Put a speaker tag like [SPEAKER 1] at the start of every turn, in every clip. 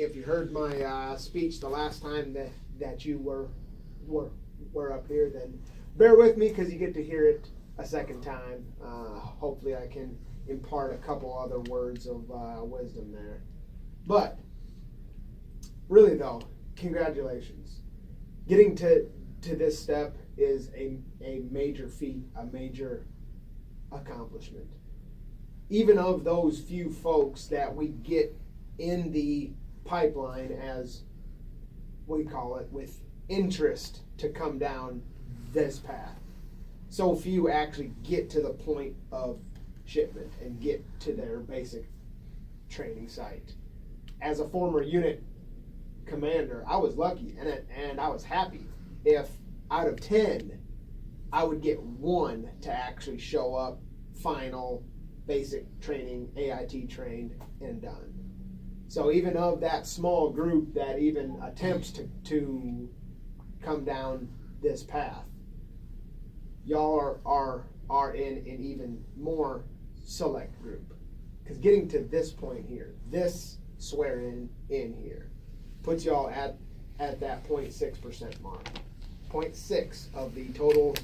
[SPEAKER 1] if you heard my speech the last time that you were up here, then bear with me because you get to hear it a second time. Hopefully I can impart a couple other words of wisdom there. But really though, congratulations. Getting to this step is a major feat, a major accomplishment. Even of those few folks that we get in the pipeline, as we call it, with interest to come down this path, so few actually get to the point of shipment and get to their basic training site. As a former unit commander, I was lucky and I was happy if out of 10 I would get one to actually show up, final basic training, AIT trained and done. So even of that small group that even attempts to come down this path, y'all are in an even more select group. Because getting to this point here, this swear in here, puts y'all at that 0.6% mark. 0.6 of the total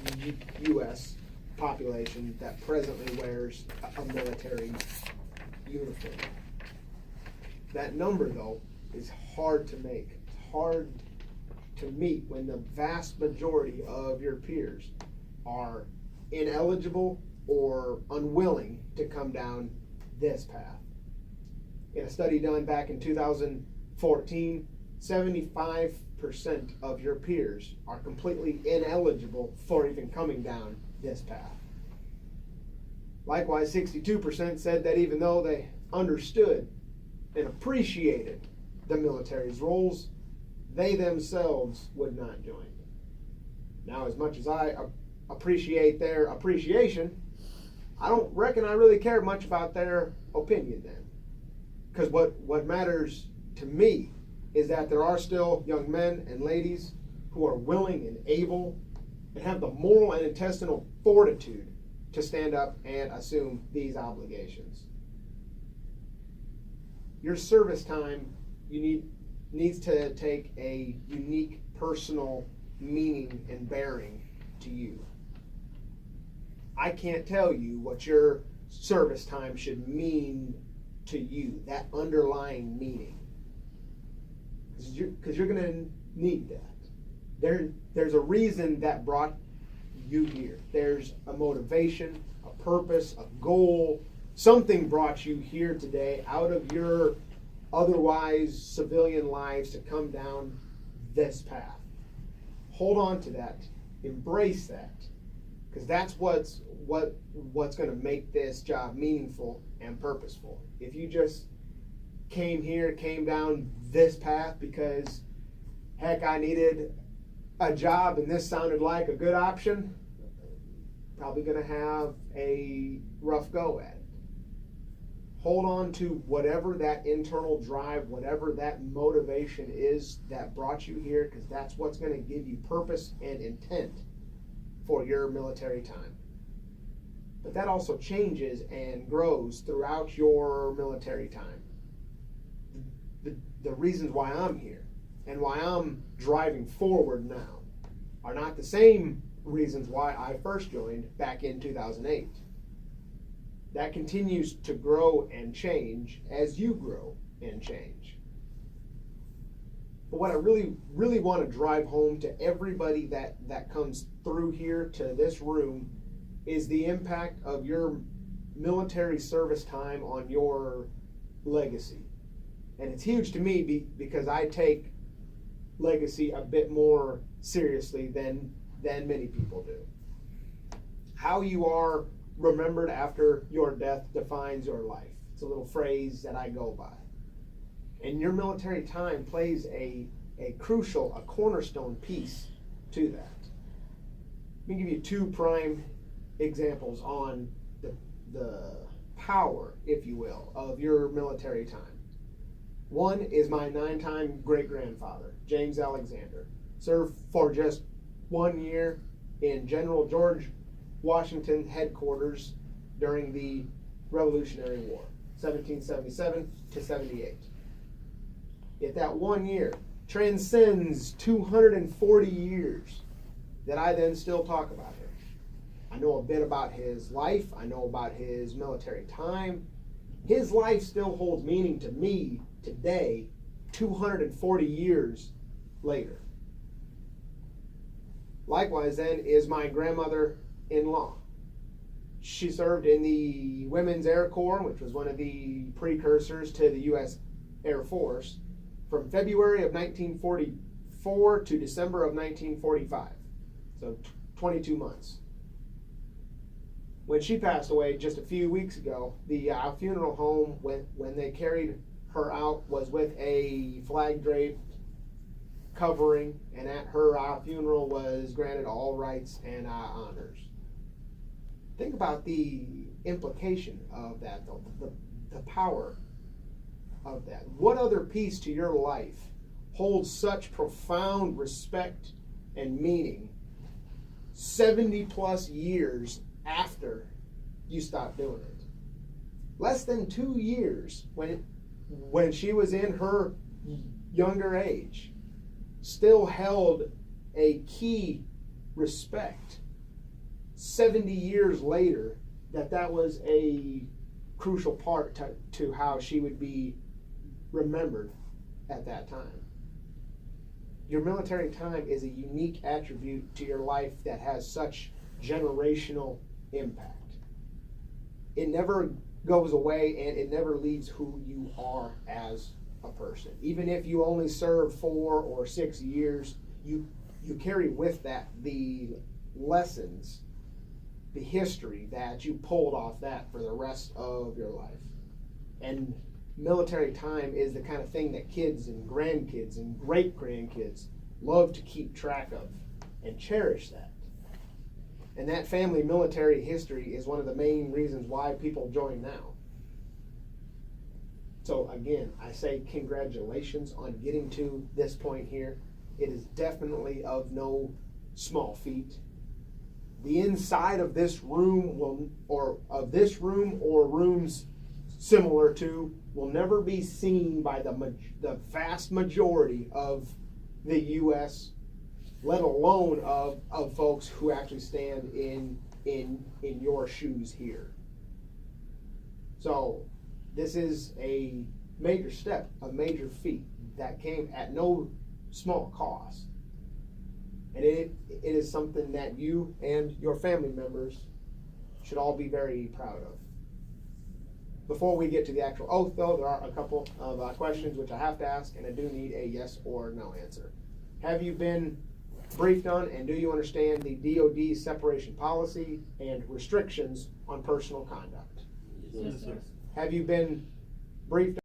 [SPEAKER 1] U.S. population that presently wears a military uniform. That number, though, is hard to make. It's hard to meet when the vast majority of your peers are ineligible or unwilling to come down this path. In a study done back in 2014, 75% of your peers are completely ineligible for even coming down this path. Likewise, 62% said that even though they understood and appreciated the military's roles, they themselves would not join. Now, as much as I appreciate their appreciation, I don't reckon I really care much about their opinion then. Because what matters to me is that there are still young men and ladies who are willing and able and have the moral and intestinal fortitude to stand up and assume these obligations. Your service time needs to take a unique personal meaning and bearing to you. I can't tell you what your service time should mean to you, that underlying meaning. Because you're going to need that. There's a reason that brought you here. There's a motivation, a purpose, a goal. Something brought you here today out of your otherwise civilian lives to come down this path. Hold on to that. Embrace that. Because that's what's going to make this job meaningful and purposeful. If you just came down this path because, heck, I needed a job and this sounded like a good option, probably going to have a rough go at it. Hold on to whatever that internal drive, whatever that motivation is that brought you here, because that's what's going to give you purpose and intent for your military time. But that also changes and grows throughout your military time. The reasons why I'm here and why I'm driving forward now are not the same reasons why I first joined back in 2008. That continues to grow and change as you grow and change. But what I really, really want to drive home to everybody that comes through here to this room is the impact of your military service time on your legacy. And it's huge to me because I take legacy a bit more seriously than many people do. How you are remembered after your death defines your life. It's a little phrase that I go by. And your military time plays a crucial, a cornerstone piece to that. Let me give you two prime examples on the power, if you will, of your military time. One is my 9-time great-grandfather, James Alexander. Served for just 1 year in General George Washington headquarters during the Revolutionary War, 1777 to 78. Yet that 1 year transcends 240 years that I then still talk about him. I know a bit about his life. I know about his military time. His life still holds meaning to me today, 240 years later. Likewise, then, is my grandmother-in-law. She served in the Women's Air Corps, which was one of the precursors to the U.S. Air Force, from February of 1944 to December of 1945. So 22 months. When she passed away just a few weeks ago, the funeral home, when they carried her out, was with a flag draped covering, and at her funeral was granted all rights and honors. Think about the implication of that, the power of that. What other piece to your life holds such profound respect and meaning 70 plus years after you stopped doing it? Less than 2 years when she was in her younger age, still held a key respect. 70 years later, that was a crucial part to how she would be remembered at that time. Your military time is a unique attribute to your life that has such generational impact. It never goes away, and it never leaves who you are as a person. Even if you only serve 4 or 6 years, you carry with that the lessons, the history that you pulled off that for the rest of your life. And military time is the kind of thing that kids and grandkids and great-grandkids love to keep track of and cherish that. And that family military history is one of the main reasons why people join now. So again, I say congratulations on getting to this point here. It is definitely of no small feat. The inside of this room or rooms similar to will never be seen by the vast majority of the U.S., let alone of folks who actually stand in your shoes here. So this is a major step, a major feat that came at no small cost. And it is something that you and your family members should all be very proud of. Before we get to the actual oath, though, there are a couple of questions which I have to ask, and I do need a yes or no answer. Have you been briefed on, and do you understand the DoD separation policy and restrictions on personal conduct?
[SPEAKER 2] Yes, sir.
[SPEAKER 1] Have you been briefed